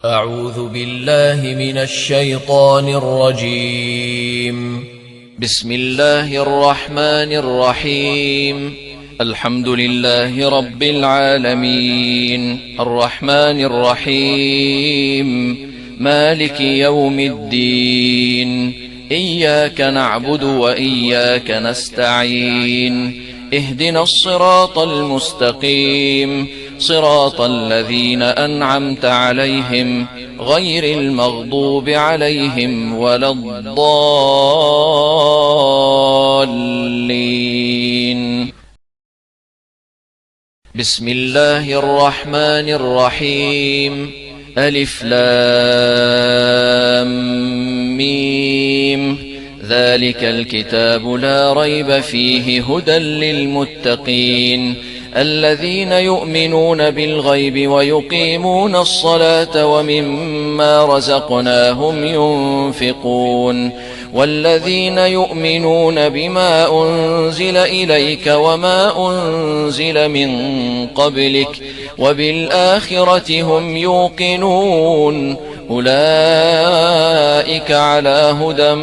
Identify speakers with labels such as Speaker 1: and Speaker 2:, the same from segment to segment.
Speaker 1: أعوذ بالله من الشيطان الرجيم. بسم الله الرحمن الرحيم. الحمد لله رب العالمين الرحمن الرحيم مالك يوم الدين. إياك نعبد وإياك نستعين. اهدنا الصراط المستقيم صراط الذين أنعمت عليهم غير المغضوب عليهم ولا الضالين. بسم الله الرحمن الرحيم. ألف لام ميم. ذلك الكتاب لا ريب فيه هدى للمتقين الذين يؤمنون بالغيب ويقيمون الصلاة ومما رزقناهم ينفقون والذين يؤمنون بما أنزل إليك وما أنزل من قبلك وبالآخرة هم يوقنون أولئك على هدى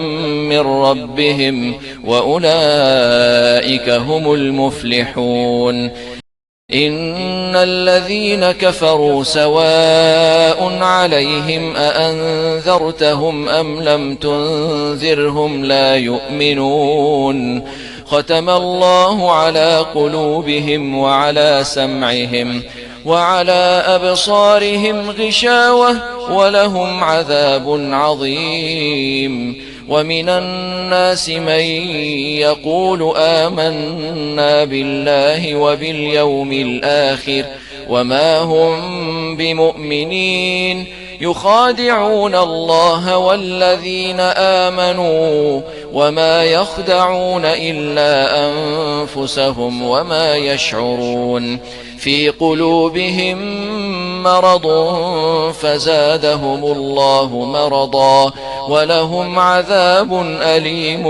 Speaker 1: من ربهم وأولئك هم المفلحون. إن الذين كفروا سواء عليهم أأنذرتهم أم لم تنذرهم لا يؤمنون. ختم الله على قلوبهم وعلى سمعهم وعلى أبصارهم غشاوة ولهم عذاب عظيم. ومن الناس من يقول آمنا بالله وباليوم الآخر وما هم بمؤمنين يخادعون الله والذين آمنوا وما يخدعون إلا أنفسهم وما يشعرون. في قلوبهم مرض فزادهم الله مرضا ولهم عذاب أليم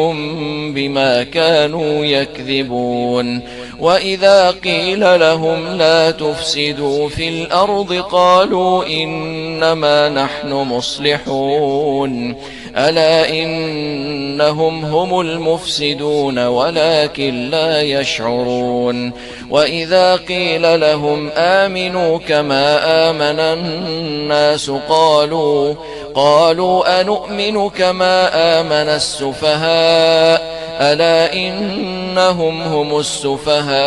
Speaker 1: بما كانوا يكذبون. وإذا قيل لهم لا تفسدوا في الأرض قالوا إنما نحن مصلحون ألا إنهم هم المفسدون ولكن لا يشعرون. وإذا قيل لهم آمنوا كما آمن الناس قالوا أنؤمن كما آمن السفهاء ألا إنهم هم السفهاء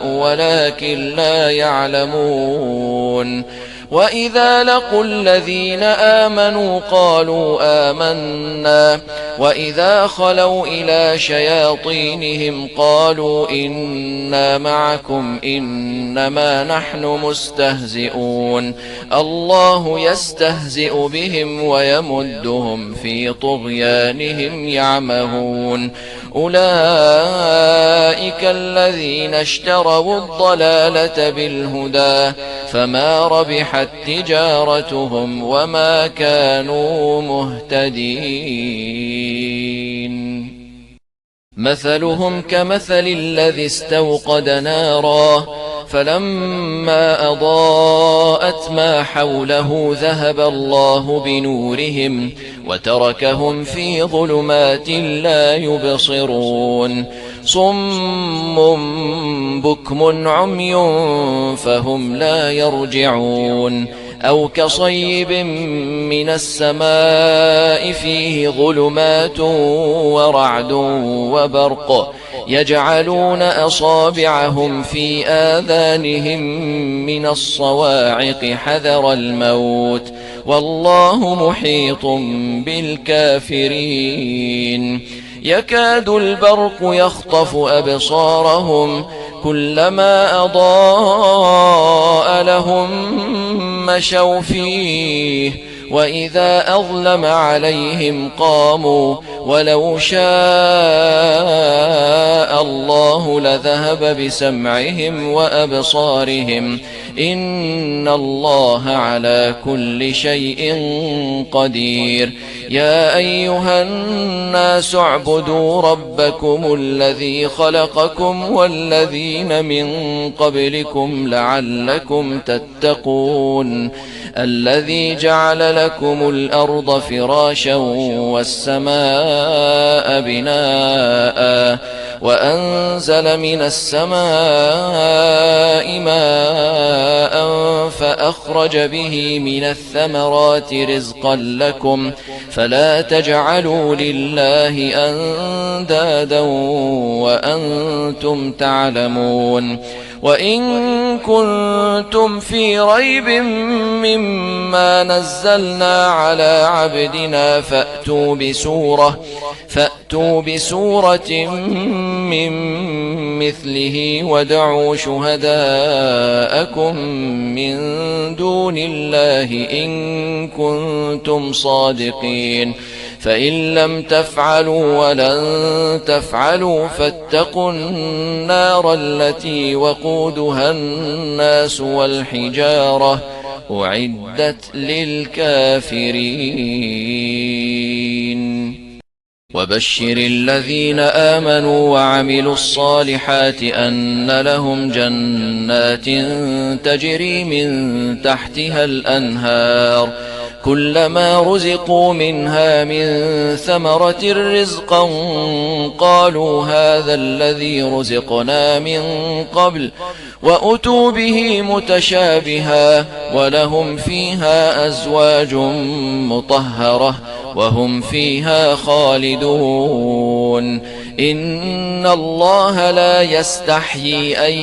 Speaker 1: ولكن لا يعلمون. وإذا لقوا الذين آمنوا قالوا آمنا وإذا خلوا إلى شياطينهم قالوا إنا معكم إنما نحن مستهزئون. الله يستهزئ بهم ويمدهم في طغيانهم يعمهون. أولئك الذين اشتروا الضلالة بالهدى فما ربحت تجارتهم وما كانوا مهتدين. مثلهم كمثل الذي استوقد نارا فلما أضاءت ما حوله ذهب الله بنورهم وتركهم في ظلمات لا يبصرون. صم بكم عمي فهم لا يرجعون. أو كصيب من السماء فيه ظلمات ورعد وبرق يجعلون أصابعهم في آذانهم من الصواعق حذر الموت والله محيط بالكافرين. يكاد البرق يخطف أبصارهم كلما أضاء لهم مشوا فيه وإذا أظلم عليهم قاموا ولو شاء الله لذهب بسمعهم وأبصارهم إن الله على كل شيء قدير. يا أيها الناس اعبدوا ربكم الذي خلقكم والذين من قبلكم لعلكم تتقون. الذي جعل لكم الأرض فراشا والسماء بناء وأنزل من السماء ماء فأخرج به من الثمرات رزقا لكم فلا تجعلوا لله أندادا وأنتم تعلمون. وإن كنتم في ريب مما نزلنا على عبدنا فأتوا بسورة من مثله وادعوا شهداءكم من دون الله إن كنتم صادقين. فإن لم تفعلوا ولن تفعلوا فاتقوا النار التي وقودها الناس والحجارة أعدت للكافرين. وبشر الذين آمنوا وعملوا الصالحات أن لهم جنات تجري من تحتها الأنهار كلما رزقوا منها من ثمرة رزقا قالوا هذا الذي رزقنا من قبل وأتوا به متشابها ولهم فيها أزواج مطهرة وهم فيها خالدون. إن الله لا يستحيي أن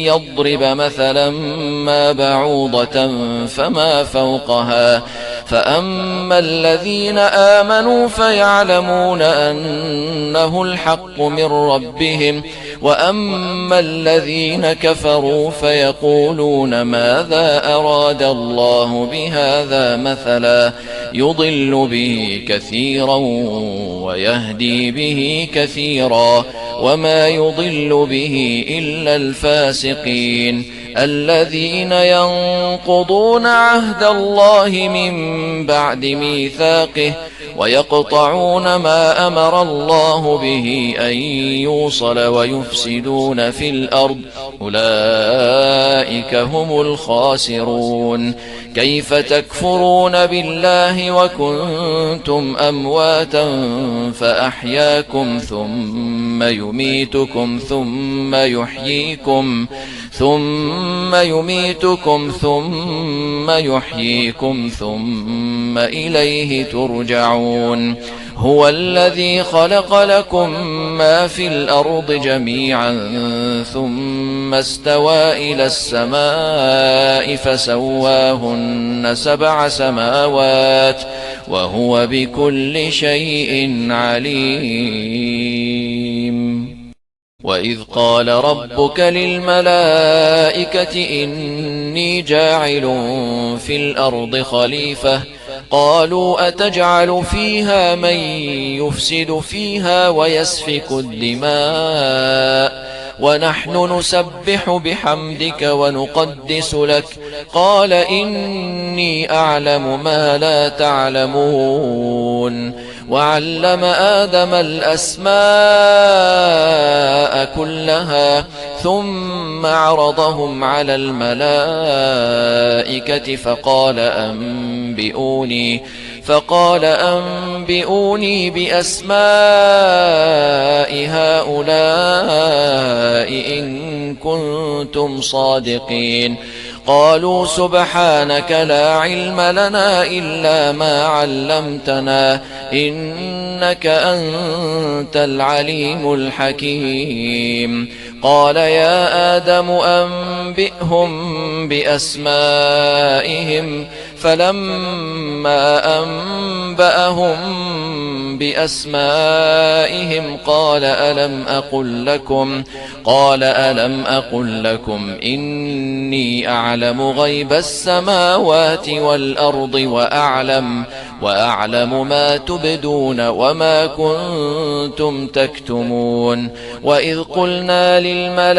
Speaker 1: يضرب مثلا ما بعوضة فما فوقها فأما الذين آمنوا فيعلمون أنه الحق من ربهم وأما الذين كفروا فيقولون ماذا أراد الله بهذا مثلا يضل به كثيرا ويهدي به كثيرا وما يضل به إلا الفاسقين الذين ينقضون عهد الله من بعد ميثاقه ويقطعون ما أمر الله به أن يوصل ويفسدون في الأرض أولئك هم الخاسرون. كيف تكفرون بالله وكنتم أمواتا فأحياكم ثم يميتكم ثم يحييكم ثم إليه ترجعون. هو الذي خلق لكم ما في الأرض جميعا ثم استوى إلى السماء فسواهن 7 سماوات وهو بكل شيء عليم. وإذ قال ربك للملائكة إني جاعل في الأرض خليفة قالوا أتجعل فيها من يفسد فيها ويسفك الدماء ونحن نسبح بحمدك ونقدس لك قال إني أعلم ما لا تعلمون. وعلم آدم الأسماء كلها ثم عرضهم على الملائكة فقال أنبئوني بأسماء هؤلاء إن كنتم صادقين. قالوا سبحانك لا علم لنا إلا ما علمتنا إنك أنت العليم الحكيم. قال يا آدم أنبئهم بأسمائهم فلما أنبأهم بأسمائهم قال ألم أقل لكم إني أعلم غيب السماوات والأرض وأعلم ما تبدون وما كنتم تكتمون. وإذ قلنا للملائكة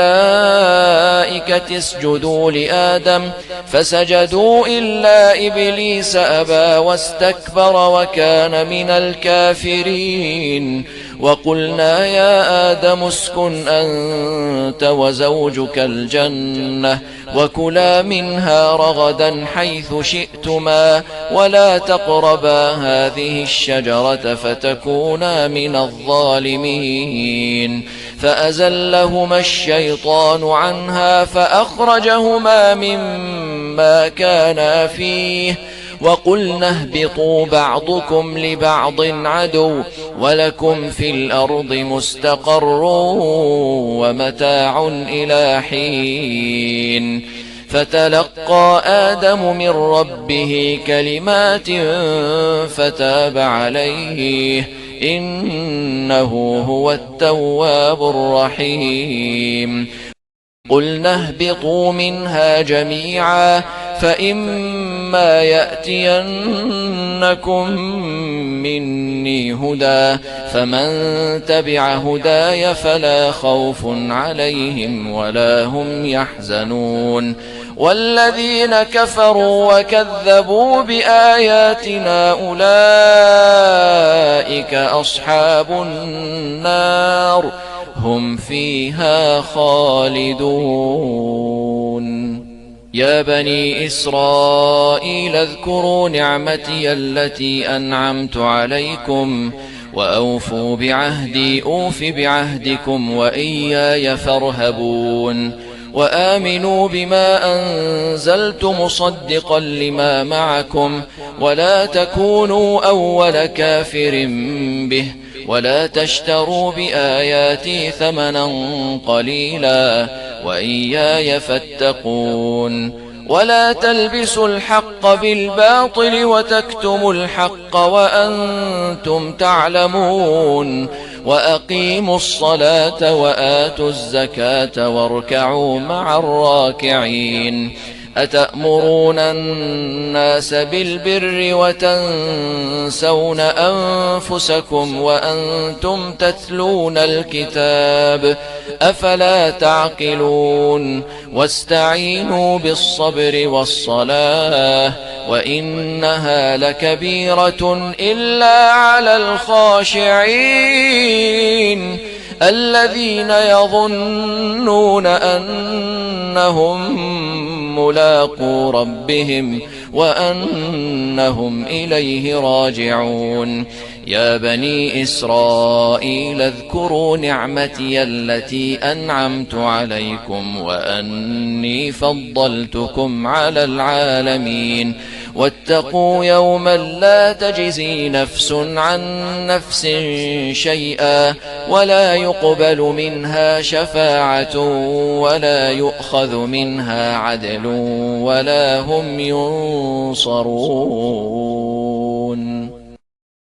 Speaker 1: اسجدوا لآدم فسجدوا إلا إبليس أبى واستكبر وكان من الكافرين. وقلنا يا آدم اسكن أنت وزوجك الجنة وكلا منها رغدا حيث شئتما ولا تقربا هذه الشجرة فتكونا من الظالمين. فأزلهما الشيطان عنها فأخرجهما مما كانا فيه وقلنا اهبطوا بعضكم لبعض عدو ولكم في الأرض مستقر ومتاع إلى حين. فتلقى آدم من ربه كلمات فتاب عليه إنه هو التواب الرحيم. قلنا اهبطوا منها جميعا فإما يأتينكم مني هدى فمن تبع هداي فلا خوف عليهم ولا هم يحزنون. والذين كفروا وكذبوا بآياتنا أولئك أصحاب النار هم فيها خالدون. يا بني إسرائيل اذكروا نعمتي التي أنعمت عليكم وأوفوا بعهدي أوف بعهدكم وإياي فارهبون. وآمنوا بما أنزلت مصدقا لما معكم ولا تكونوا أول كافر به ولا تشتروا بآياتي ثمنا قليلا وإياي فاتقون. ولا تلبسوا الحق بالباطل وتكتموا الحق وأنتم تعلمون. وأقيموا الصلاة وآتوا الزكاة واركعوا مع الراكعين. أتأمرون الناس بالبر وتنسون أنفسكم وأنتم تتلون الكتاب أفلا تعقلون. واستعينوا بالصبر والصلاة وإنها لكبيرة إلا على الخاشعين الذين يظنون أنهم ملاقو ربهم وأنهم إليه راجعون. يا بني إسرائيل اذكروا نعمتي التي أنعمت عليكم وأني فضلتكم على العالمين. واتقوا يوما لا تجزي نفس عن نفس شيئا ولا يقبل منها شفاعة ولا يؤخذ منها عدل ولا هم ينصرون.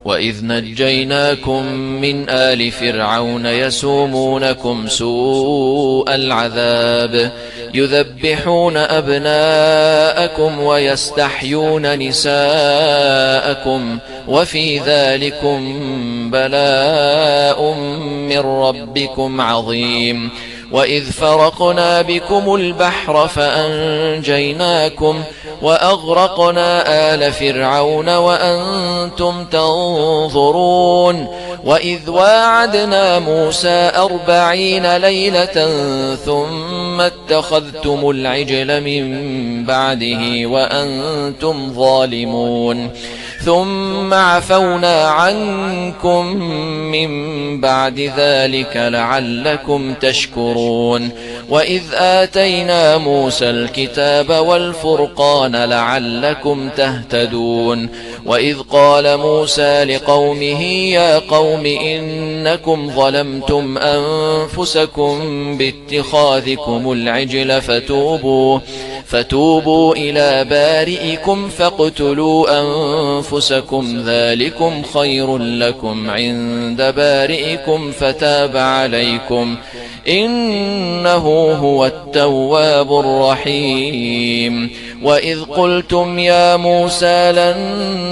Speaker 1: وإذ نجيناكم من آل فرعون يسومونكم سوء العذاب يذبحون أبناءكم ويستحيون نساءكم وفي ذلكم بلاء من ربكم عظيم. وإذ فرقنا بكم البحر فأنجيناكم وأغرقنا آل فرعون وأنتم تنظرون. وإذ واعدنا موسى 40 ليلة ثم اتخذتم العجل من بعده وأنتم ظالمون ثم عفونا عنكم من بعد ذلك لعلكم تشكرون. وإذ آتينا موسى الكتاب والفرقان لعلكم تهتدون. وإذ قال موسى لقومه يا قوم إنكم ظلمتم أنفسكم باتخاذكم العجل فتوبوا إلى بارئكم فاقتلوا أنفسكم ذلكم خير لكم عند بارئكم فتاب عليكم إنه هو التواب الرحيم. وإذ قلتم يا موسى لن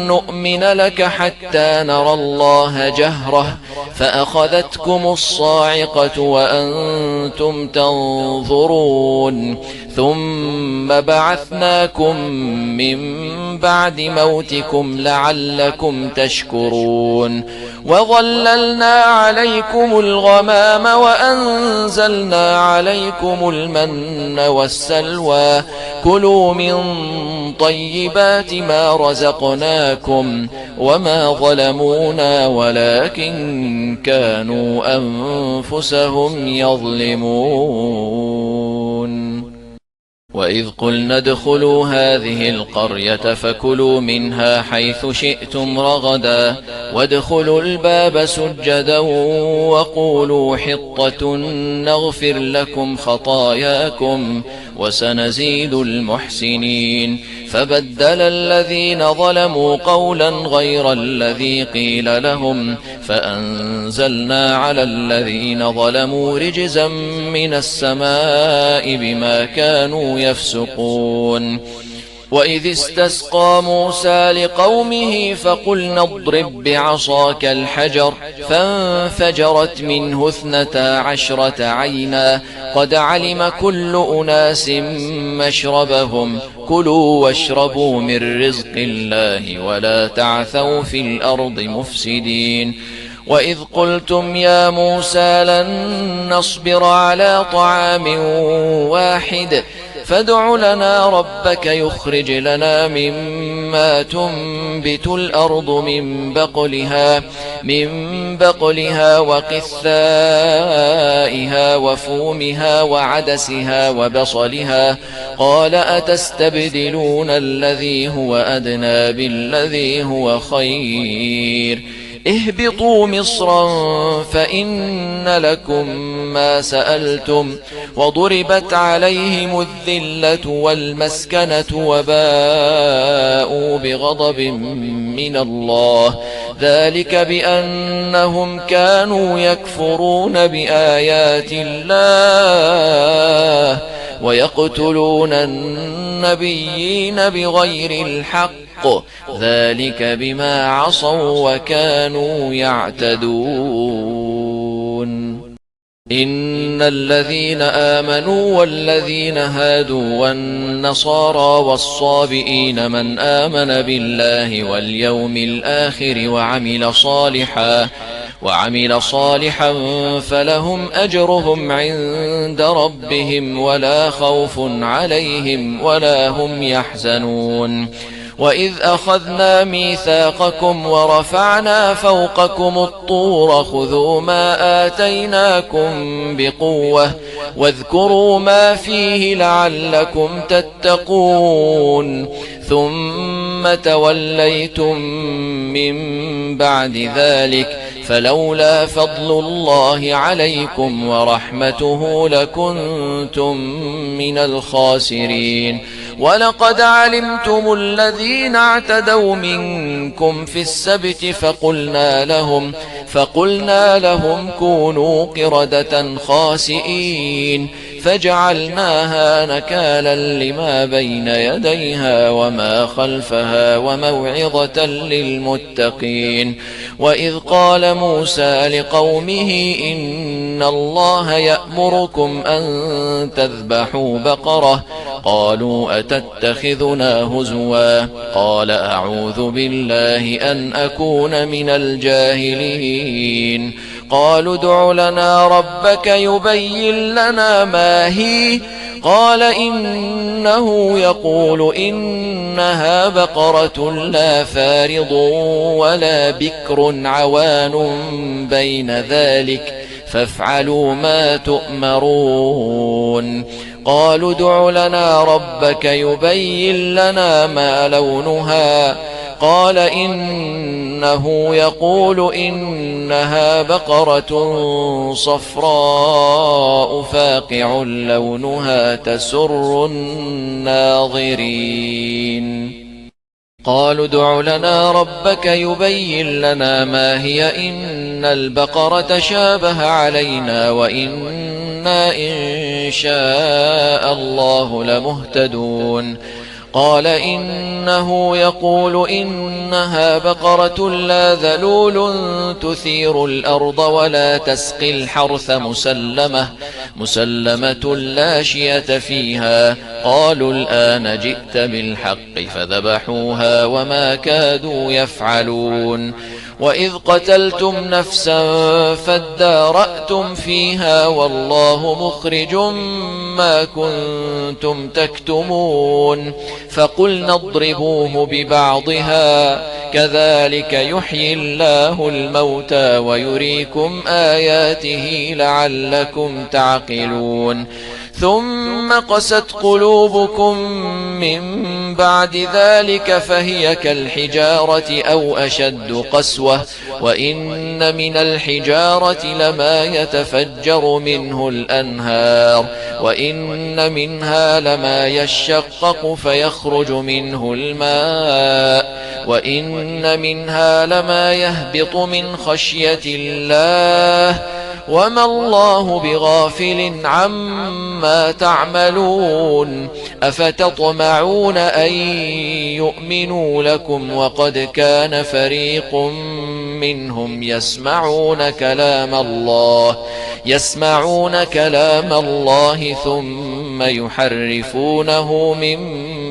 Speaker 1: نؤمن لك حتى نرى الله جهرة فأخذتكم الصاعقة وأنتم تنظرون ثم بعثناكم من بعد موتكم لعلكم تشكرون وظللنا عليكم الغمام وأنزلنا عليكم المن والسلوى كلوا من طيبات ما رزقناكم وما ظلمونا ولكن كانوا أنفسهم يظلمون. وإذ قلنا ادخلوا هذه القرية فكلوا منها حيث شئتم رغدا وادخلوا الباب سجدا وقولوا حطة نغفر لكم خطاياكم وسنزيد المحسنين. فبدل الذين ظلموا قولا غير الذي قيل لهم فأنزلنا على الذين ظلموا رجزا من السماء بما كانوا يفسقون. وإذ استسقى موسى لقومه فقلنا اضرب بعصاك الحجر فانفجرت منه 12 عينا قد علم كل أناس مشربهم كلوا واشربوا من رزق الله ولا تعثوا في الأرض مفسدين. وإذ قلتم يا موسى لن نصبر على طعام واحد فادع لنا ربك يخرج لنا مما تنبت الأرض من بقلها وقثائها وفومها وعدسها وبصلها قال أتستبدلون الذي هو أدنى بالذي هو خير اهبطوا مصرا فإن لكم ما سألتم وضربت عليهم الذلة والمسكنة وباءوا بغضب من الله ذلك بأنهم كانوا يكفرون بآيات الله ويقتلون النبيين بغير الحق ذلك بما عصوا وكانوا يعتدون. إن الذين آمنوا والذين هادوا والنصارى والصابئين من آمن بالله واليوم الآخر وعمل صالحا فلهم أجرهم عند ربهم ولا خوف عليهم ولا هم يحزنون. وإذ أخذنا ميثاقكم ورفعنا فوقكم الطور خذوا ما آتيناكم بقوة واذكروا ما فيه لعلكم تتقون ثم توليتم من بعد ذلك فلولا فضل الله عليكم ورحمته لكنتم من الخاسرين. ولقد علمتم الذين اعتدوا منكم في السبت فقلنا لهم كونوا قردة خاسئين فجعلناها نكالا لما بين يديها وما خلفها وموعظة للمتقين. وإذ قال موسى لقومه إن الله يأمركم أن تذبحوا بقرة قالوا أتتخذنا هزوا قال أعوذ بالله أن أكون من الجاهلين. قالوا ادع لنا ربك يبين لنا ما هي قال إنه يقول إنها بقرة لا فارض ولا بكر عوان بين ذلك فافعلوا ما تؤمرون. قالوا ادع لنا ربك يبين لنا ما لونها قال إنه يقول إنها بقرة صفراء فاقع لونها تسر الناظرين. قالوا ادع لنا ربك يبين لنا ما هي إن البقرة شابه علينا وإنا إنا إن شاء الله لمهتدون. قال إنه يقول إنها بقرة لا ذلول تثير الأرض ولا تسقي الحرث مسلمة لا شية فيها. قالوا الآن جئت بالحق فذبحوها وما كادوا يفعلون. وإذ قتلتم نفسا فادارأتم فيها والله مخرج ما كنتم تكتمون. فقلنا اضربوه ببعضها كذلك يحيي الله الموتى ويريكم آياته لعلكم تعقلون. ثم قست قلوبكم من بعد ذلك فهي كالحجارة أو أشد قسوة وإن من الحجارة لما يتفجر منه الأنهار وإن منها لما يشقق فيخرج منه الماء وإن منها لما يهبط من خشية الله وما الله بغافل عما تعملون. أفتطمعون أن يؤمنوا لكم وقد كان فريق منهم يسمعون كلام الله ثم يحرفونه من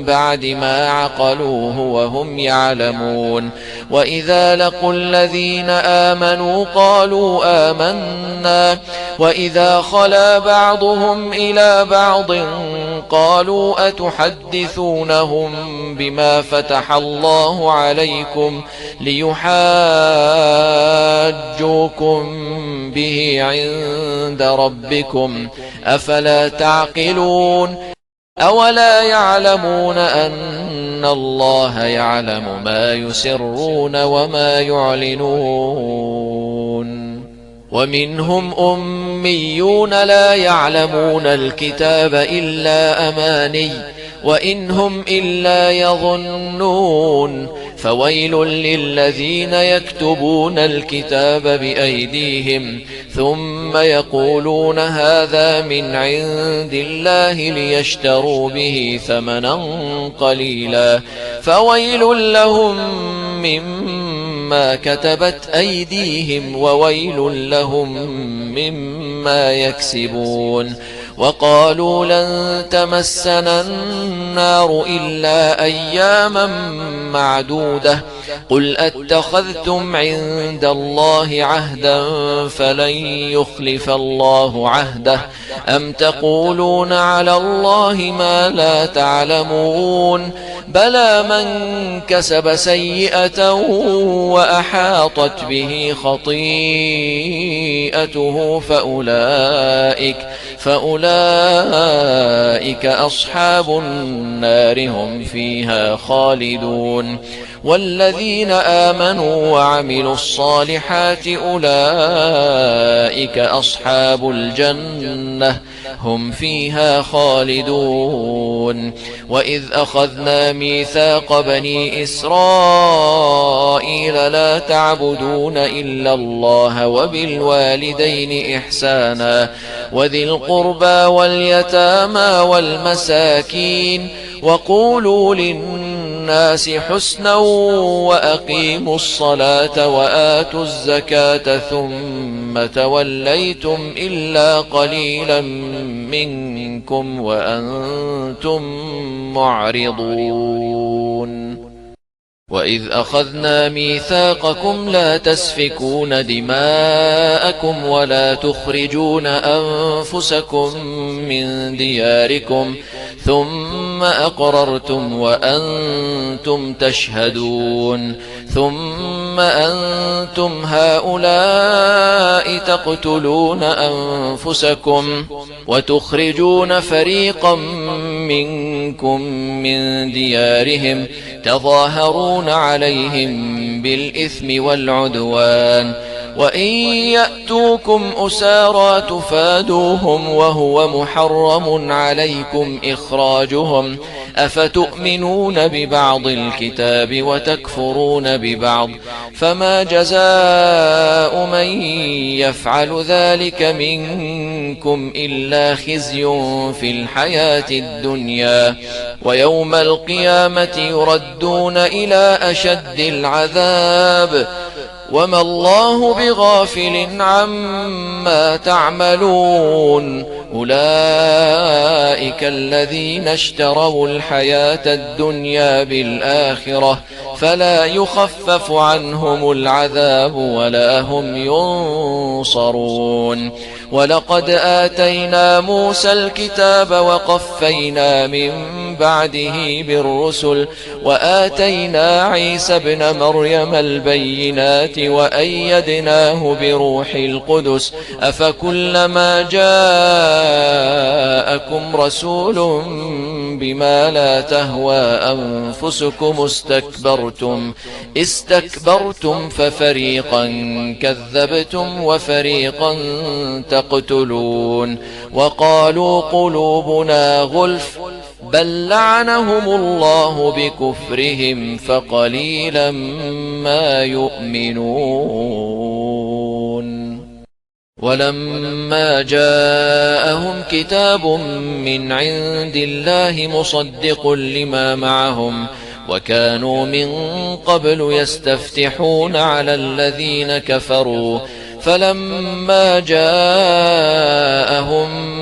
Speaker 1: بعد ما عقلوه وهم يعلمون. وإذا لقوا الذين آمنوا قالوا آمنا وإذا خلا بعضهم إلى بعض قالوا أتحدثونهم بما فتح الله عليكم ليحاجوكم به عند ربكم أفلا تعقلون. أولا يعلمون أن الله يعلم ما يسرون وما يعلنون. ومنهم أميون لا يعلمون الكتاب إلا أماني وإن هم إلا يظنون. فويل للذين يكتبون الكتاب بأيديهم ثم يقولون هذا من عند الله ليشتروا به ثمنا قليلا فويل لهم مما كتبت أيديهم وويل لهم مما يكسبون. وقالوا لن تمسنا النار إلا أياما معدودة قل أتخذتم عند الله عهدا فلن يخلف الله عهده أم تقولون على الله ما لا تعلمون. بلى من كسب سيئة وأحاطت به خطيئته فأولئك أصحاب النار هم فيها خالدون. والذين آمنوا وعملوا الصالحات أولئك أصحاب الجنة هم فيها خالدون. وإذ أخذنا ميثاق بني إسرائيل لا تعبدون إلا الله وبالوالدين إحسانا وذي القربى واليتامى والمساكين وقولوا للناس حسنا وأقيموا الصلاة وآتوا الزكاة ثم توليتم إلا قليلا منكم وأنتم معرضون. وإذ أخذنا ميثاقكم لا تسفكون دماءكم ولا تخرجون أنفسكم من دياركم ثم أقررتم وأنتم تشهدون. ثم أنتم هؤلاء تقتلون أنفسكم وتخرجون فريقا منكم من ديارهم تظاهرون عليهم بالإثم والعدوان وإن يأتوكم أسارى تفادوهم وهو محرم عليكم إخراجهم أفتؤمنون ببعض الكتاب وتكفرون ببعض فما جزاء من يفعل ذلك منكم إلا خزي في الحياة الدنيا ويوم القيامة يردون إلى أشد العذاب وما الله بغافل عما تعملون أولئك الذين اشتروا الحياة الدنيا بالآخرة فلا يخفف عنهم العذاب ولا هم ينصرون ولقد آتينا موسى الكتاب وقفينا من بعده بالرسل وآتينا عيسى ابن مريم البينات وأيدناه بروح القدس أفكلما جاءكم رسول بما لا تهوى أنفسكم استكبرتم ففريقا كذبتم وفريقا تقتلون وقالوا قلوبنا غلف بل لعنهم الله بكفرهم فقليلا ما يؤمنون ولما جاءهم كتاب من عند الله مصدق لما معهم وكانوا من قبل يستفتحون على الذين كفروا فلما جاءهم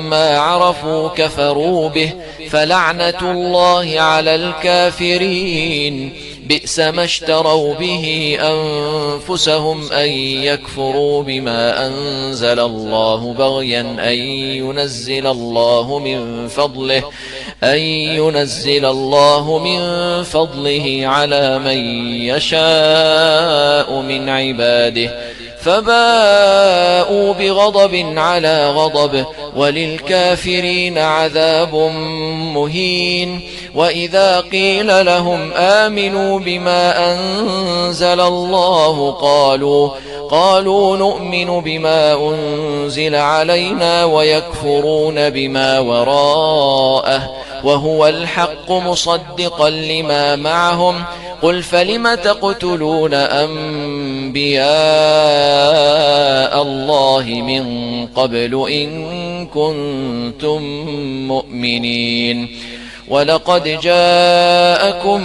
Speaker 1: ما عرفوا كفروا به فلعنة الله على الكافرين بئس ما اشتروا به أنفسهم أن يكفروا بما أنزل الله بغيا أن ينزل الله من فضله على من يشاء من عباده فباءوا بغضب على غضب وللكافرين عذاب مهين وإذا قيل لهم آمنوا بما أنزل الله قالوا نؤمن بما أنزل علينا ويكفرون بما وراءه وهو الحق مصدقا لما معهم قل فلم تقتلون أنبياء الله من قبل إن كنتم مؤمنين ولقد جاءكم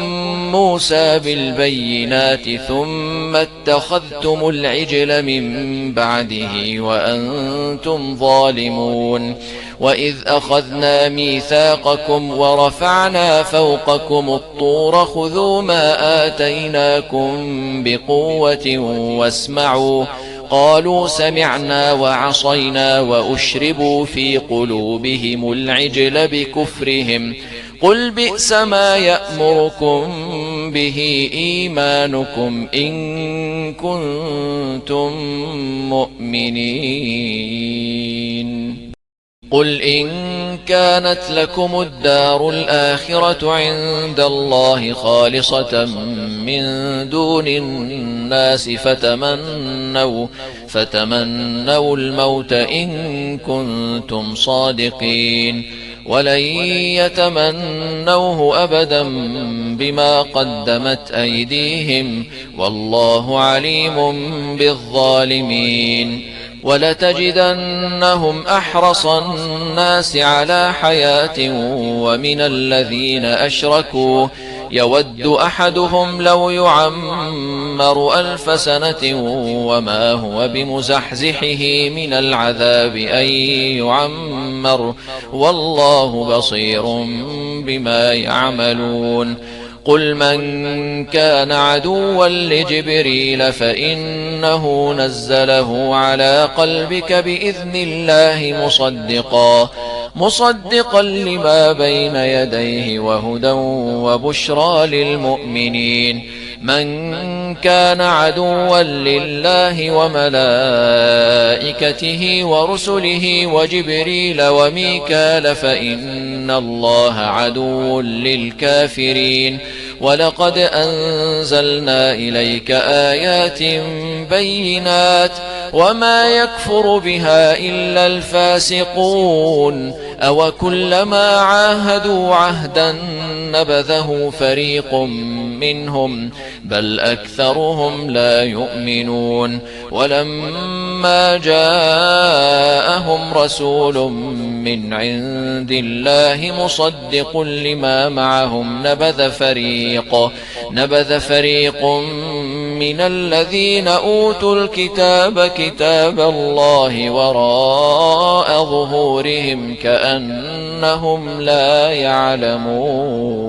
Speaker 1: موسى بالبينات ثم اتخذتم العجل من بعده وأنتم ظالمون وإذ أخذنا ميثاقكم ورفعنا فوقكم الطور خذوا ما آتيناكم بقوة واسمعوا قالوا سمعنا وعصينا وأشربوا في قلوبهم العجل بكفرهم قل بئس ما يأمركم به إيمانكم إن كنتم مؤمنين قل إن كانت لكم الدار الآخرة عند الله خالصة من دون الناس فتمنوا الموت إن كنتم صادقين ولن يتمنوه أبدا بما قدمت أيديهم والله عليم بالظالمين ولتجدنهم أحرص الناس على حياة ومن الذين أشركوا يود أحدهم لو يعمر 1000 سنة وما هو بمزحزحه من العذاب أن يعمر والله بصير بما يعملون قل من كان عدوا لجبريل فإنه نزله على قلبك بإذن الله مصدقا لما بين يديه وهدى وبشرى للمؤمنين من كان عدوا لله وملائكته ورسله وجبريل وميكال فإن الله عدو للكافرين ولقد أنزلنا إليك آيات بينات وما يكفر بها إلا الفاسقون أو كلما عاهدوا عهدا نبذه فريق منهم بل أكثرهم لا يؤمنون ولما جاءهم رسول من عند الله مصدق لما معهم نبذ فريق من الذين أوتوا الكتاب كتاب الله وراء ظهورهم كأنهم لا يعلمون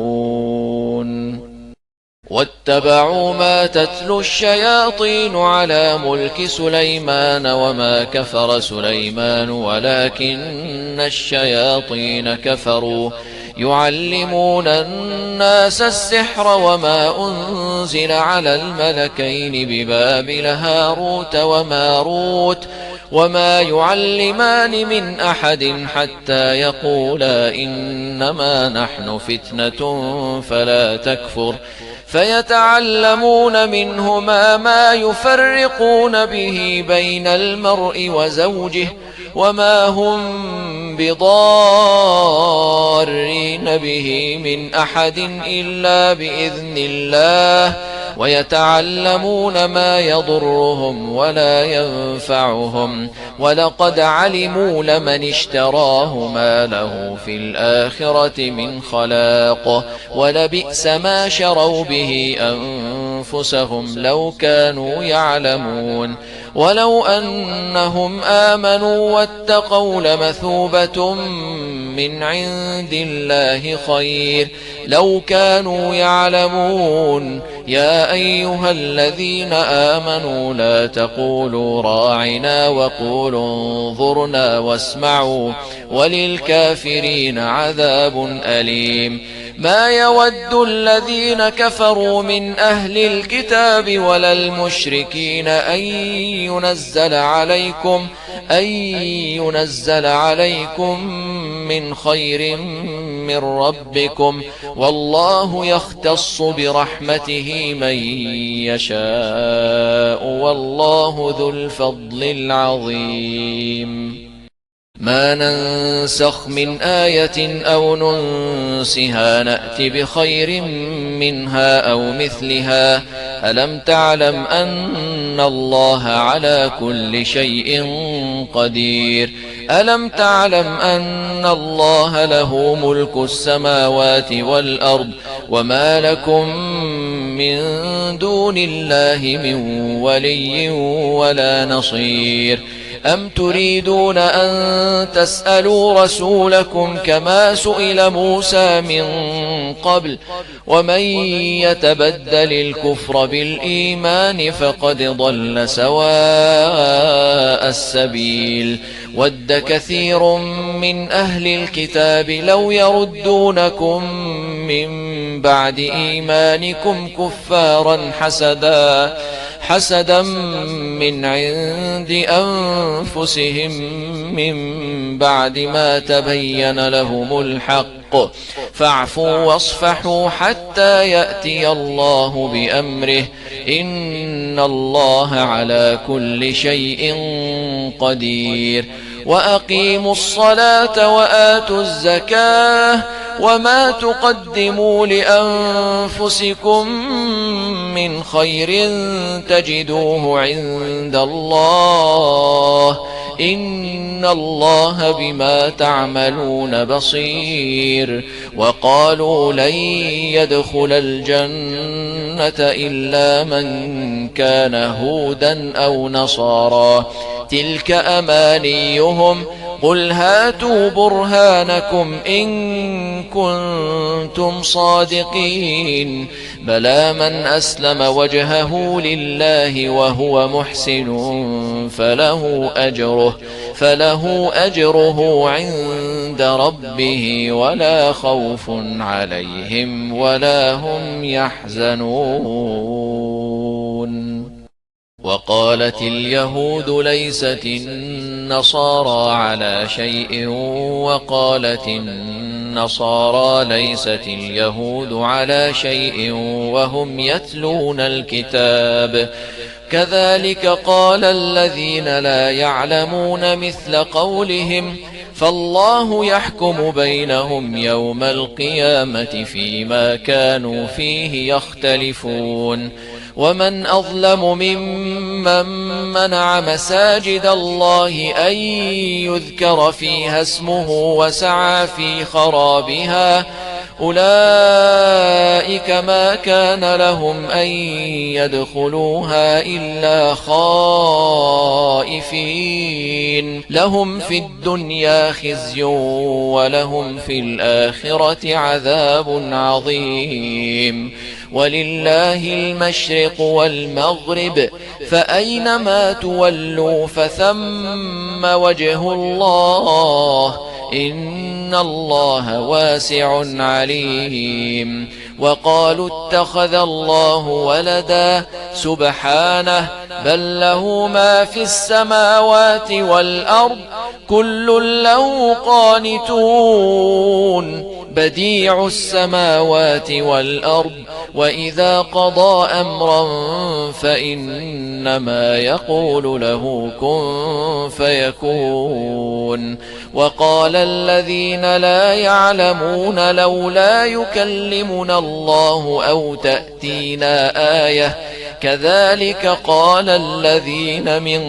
Speaker 1: واتبعوا ما تتلو الشياطين على ملك سليمان وما كفر سليمان ولكن الشياطين كفروا يعلمون الناس السحر وما أنزل على الملكين ببابل هاروت وماروت وما يعلمان من أحد حتى يقولا إنما نحن فتنة فلا تكفر فيتعلمون منهما ما يفرقون به بين المرء وزوجه وما هم بضارين به من أحد إلا بإذن الله ويتعلمون ما يضرهم ولا ينفعهم ولقد علموا لمن اشتراه ما له في الآخرة من خلاق ولبئس ما شروا به أنفسهم لو كانوا يعلمون ولو أنهم آمنوا واتقوا لمثوبة من عند الله خير لو كانوا يعلمون يا أيها الذين آمنوا لا تقولوا راعنا وقولوا انظرنا واسمعوا وللكافرين عذاب أليم ما يود الذين كفروا من أهل الكتاب ولا المشركين أن ينزل عليكم من خير من ربكم والله يختص برحمته من يشاء والله ذو الفضل العظيم ما ننسخ من آية أو ننسها نأت بخير منها أو مثلها ألم تعلم أن الله على كل شيء قدير ألم تعلم أن الله له ملك السماوات والأرض وما لكم من دون الله من ولي ولا نصير أم تريدون أن تسألوا رسولكم كما سئل موسى من قبل ومن يتبدل الكفر بالإيمان فقد ضل سواء السبيل ود كثير من أهل الكتاب لو يردونكم من بعد إيمانكم كفارا حسدا من عند أنفسهم من بعد ما تبين لهم الحق فاعفوا واصفحوا حتى يأتي الله بأمره إن الله على كل شيء قدير وأقيموا الصلاة وآتوا الزكاة وما تقدموا لأنفسكم من خير تجدوه عند الله إن الله بما تعملون بصير وقالوا لن يدخل الجنة إلا من كان هودا أو نصارى تلك أمانيهم قل هاتوا برهانكم إن كنتم صادقين بلى من أسلم وجهه لله وهو محسن فله أجره عند ربه ولا خوف عليهم ولا هم يحزنون وقالت اليهود ليست النصارى على شيء وقالت النصارى ليست اليهود على شيء وهم يتلون الكتاب كذلك قال الذين لا يعلمون مثل قولهم فالله يحكم بينهم يوم القيامة فيما كانوا فيه يختلفون ومن أظلم ممن منع مساجد الله أن يذكر فيها اسمه وسعى في خرابها أولئك ما كان لهم أن يدخلوها إلا خائفين لهم في الدنيا خزي ولهم في الآخرة عذاب عظيم ولله المشرق والمغرب فأينما تولوا فثم وجه الله إن الله واسع عليم وقالوا اتخذ الله ولدا سبحانه بل له ما في السماوات والأرض كل له قانتون بديع السماوات والأرض وإذا قضى أمرا فإنما يقول له كن فيكون وقال الذين لا يعلمون لولا يكلمنا الله أو تأتينا آية كذلك قال الذين من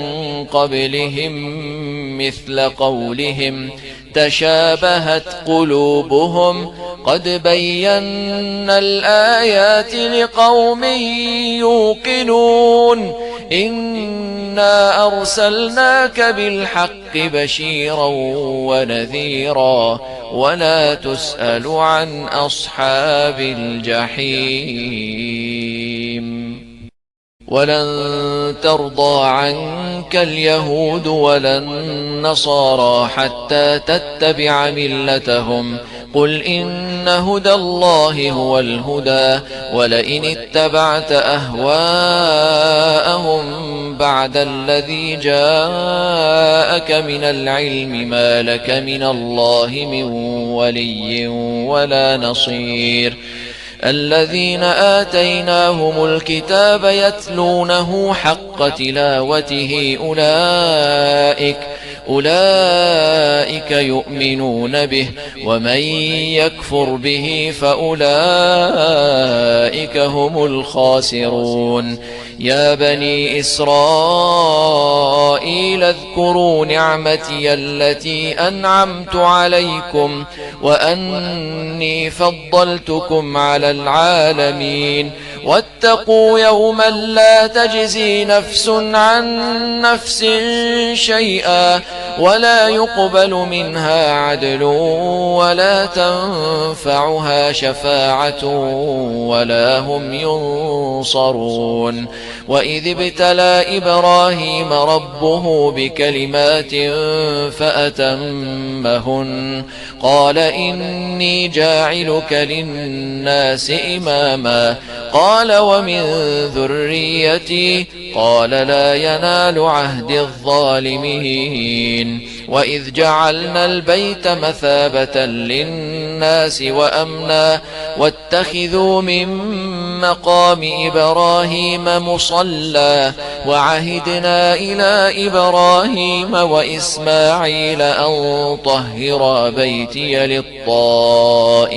Speaker 1: قبلهم مثل قولهم تشابهت قلوبهم قد بينا الآيات لقوم يوقنون إنا أرسلناك بالحق بشيرا ونذيرا ولا تسأل عن أصحاب الجحيم ولن ترضى عنك اليهود ولا النصارى حتى تتبع ملتهم قل إن هدى الله هو الهدى ولئن اتبعت أهواءهم بعد الذي جاءك من العلم ما لك من الله من ولي ولا نصير الذين آتيناهم الكتاب يتلونه حق تلاوته أولئك يؤمنون به ومن يكفر به فأولئك هم الخاسرون يا بني إسرائيل اذكروا نعمتي التي أنعمت عليكم وأني فضلتكم على العالمين واتقوا يوما لا تجزي نفس عن نفس شيئا ولا يقبل منها عدل ولا تنفعها شفاعة ولا هم ينصرون وإذ ابتلى إبراهيم ربه بكلمات فأتمهن قال إني جاعلك للناس إماما قال ومن ذريتي قال لا ينال عهد الظالمين وإذ جعلنا البيت مثابة للناس وأمنا واتخذوا من مقام إبراهيم مصلى وعهدنا إلى إبراهيم وإسماعيل أن طهرا بيتي للطائفين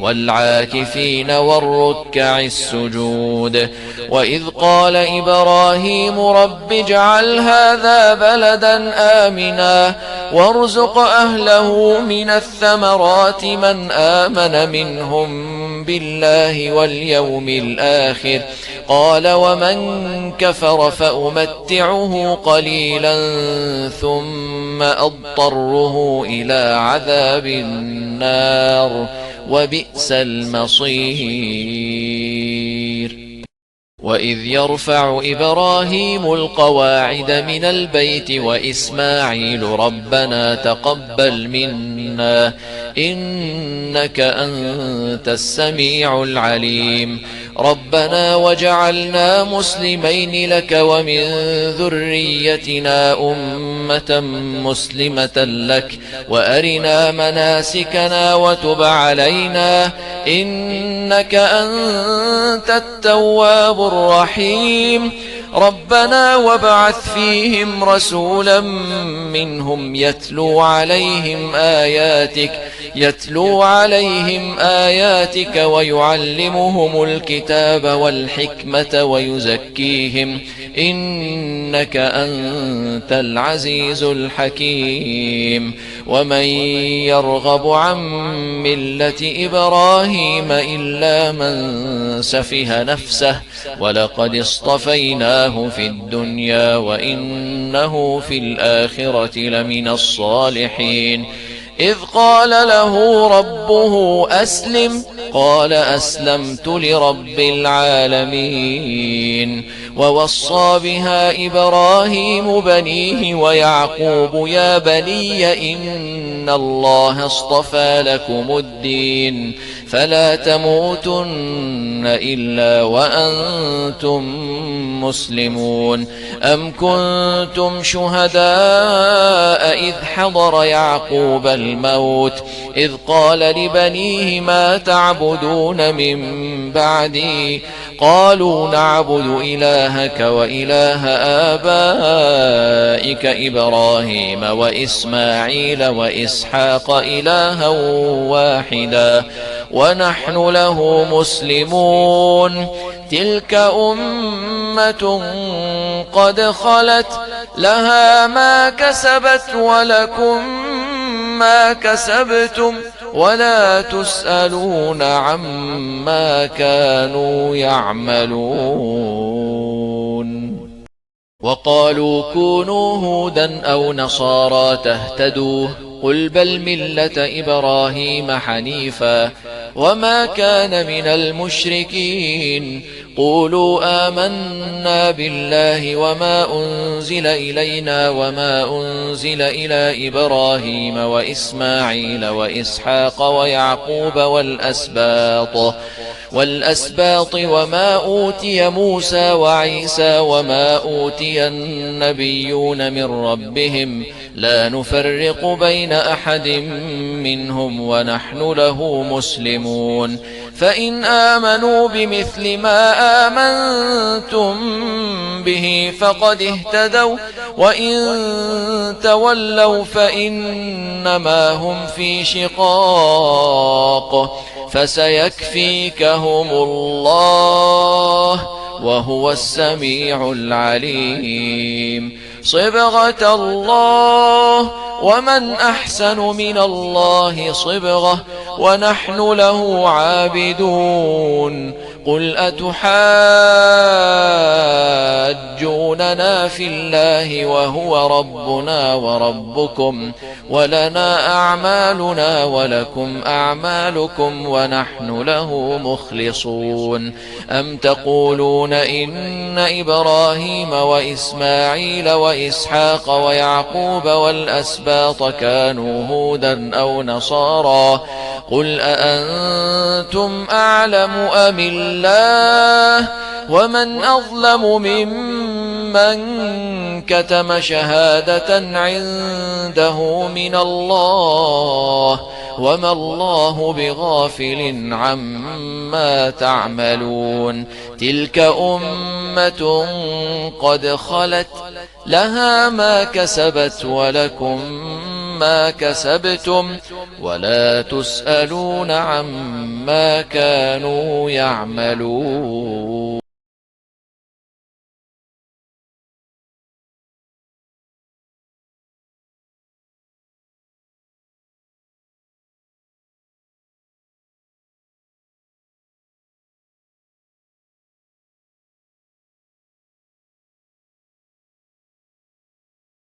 Speaker 1: والعاكفين والركع السجود وإذ قال إبراهيم رب اجعل هذا بلدا آمنا وارزق أهله من الثمرات من آمن منهم بالله واليوم الآخر قال ومن كفر فأمتعه قليلا ثم أضطره إلى عذاب النار وبئس المصير وإذ يرفع إبراهيم القواعد من البيت وإسماعيل ربنا تقبل منا إنك أنت السميع العليم ربنا وجعلنا مسلمين لك ومن ذريتنا أمة مسلمة لك وأرنا مناسكنا وتب علينا إنك أنت التواب الرحيم ربنا وابعث فيهم رسولا منهم يتلو عليهم آياتك ويعلمهم الكتاب والحكمة ويزكيهم إنك أنت العزيز الحكيم ومن يرغب عن ملة إبراهيم إلا من سفه نفسه ولقد اصطفيناه في الدنيا وإنه في الآخرة لمن الصالحين إذ قال له ربه أسلم قال أسلمت لرب العالمين ووصى بها إبراهيم بنيه ويعقوب يا بني إن الله اصطفى لكم الدين فلا تموتن إلا وأنتم مسلمون أم كنتم شهداء إذ حضر يعقوب الموت إذ قال لبنيه ما تعبدون من بعدي قالوا نعبد إلهك وإله آبائك إبراهيم وإسماعيل وإسحاق إلها واحدا ونحن له مسلمون تلك أمة قد خلت لها ما كسبت ولكم ما كسبتم ولا تسألون عما كانوا يعملون وقالوا كونوا هودا أو نصارى تهتدوا قل بل ملة إبراهيم حنيفا وما كان من المشركين قولوا آمنا بالله وما أنزل إلينا وما أنزل إلى إبراهيم وإسماعيل وإسحاق ويعقوب والأسباط وما أوتي موسى وعيسى وما أوتي النبيون من ربهم لا نفرق بين أحد منهم ونحن له مسلمون فإن آمنوا بمثل ما آمنتم به فقد اهتدوا وإن تولوا فإنما هم في شقاق فسيكفيكهم الله وهو السميع العليم صبغة الله ومن أحسن من الله صبغة ونحن له عابدون قل أتحاجوننا في الله وهو ربنا وربكم ولنا أعمالنا ولكم أعمالكم ونحن له مخلصون أم تقولون إن إبراهيم وإسماعيل وإسحاق ويعقوب والأسباط كانوا هودا أو نصارى قل أأنتم أعلم أم الله ومن أظلم ممن كتم شهادة عنده من الله وما الله بغافل عما تعملون تلك أمة قد خلت لها ما كسبت ولكم ما كسبتم ولا تسألون عما كانوا يعملون